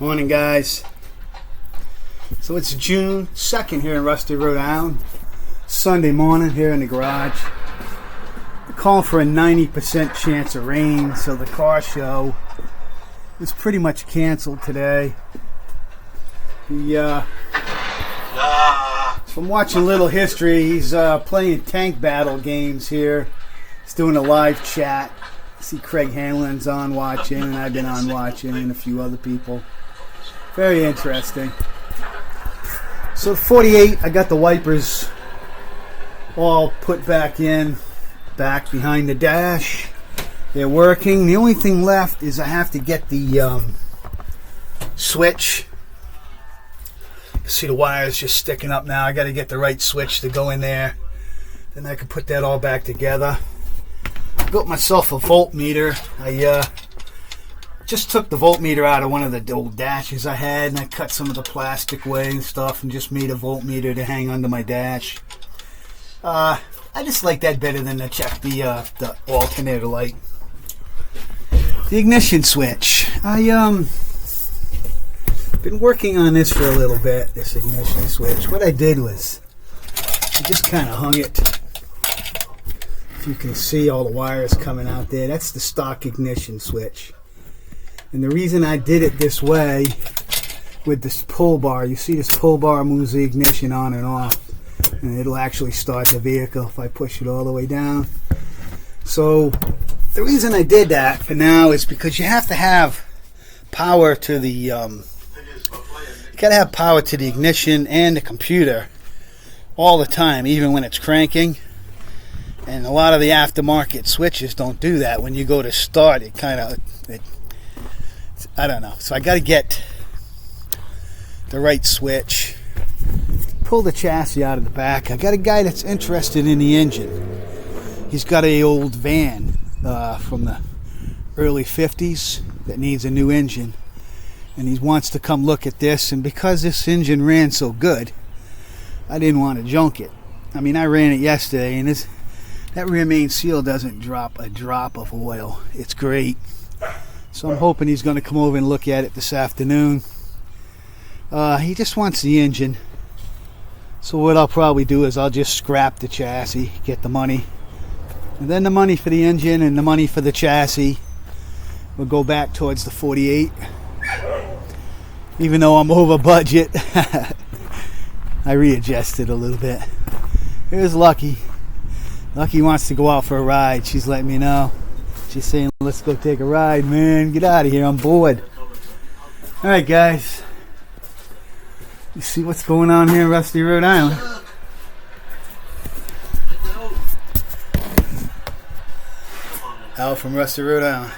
Morning, guys. So it's June 2nd here in Rusty, Rhode Island. Sunday morning here in the garage. They're calling for a 90% chance of rain, so the car show is pretty much canceled today. From watching Little History, he's playing tank battle games here. He's doing a live chat. I see Craig Hanlon's on watching, and I've been on watching, and a few other people. Very interesting. So the 48, I got the wipers all put back behind the dash. They're working. The only thing left is I have to get the switch. See the wires just sticking up now. I got to get the right switch to go in there. Then I can put that all back together. Built myself a voltmeter. I just took the voltmeter out of one of the old dashes I had, and I cut some of the plastic away and stuff and just made a voltmeter to hang under my dash. I just like that better than to check the alternator light. The ignition switch. Been working on this for a little bit, this ignition switch. What I did was I just kind of hung it. If you can see all the wires coming out there, that's the stock ignition switch. And the reason I did it this way with this pull bar, you see this pull bar moves the ignition on and off, and it'll actually start the vehicle if I push it all the way down. So the reason I did that for now is because you have to have power to the you gotta have power to the ignition and the computer all the time, even when it's cranking. And a lot of the aftermarket switches don't do that. When you go to start, I don't know. So I got to get the right switch. Pull the chassis out of the back. I got a guy that's interested in the engine. He's got a old van from the early 50s that needs a new engine. And he wants to come look at this. And because this engine ran so good, I didn't want to junk it. I mean, I ran it yesterday, and that rear main seal doesn't drop a drop of oil. It's great. So I'm hoping he's going to come over and look at it this afternoon. He just wants the engine. So what I'll probably do is I'll just scrap the chassis, get the money. And then the money for the engine and the money for the chassis will go back towards the 48. Even though I'm over budget, I readjusted a little bit. Here's Lucky. Lucky wants to go out for a ride. She's letting me know. She's saying, let's go take a ride, man. Get out of here. I'm bored. All right, guys. You see what's going on here in Rusty, Rhode Island. Al from Rusty, Rhode Island.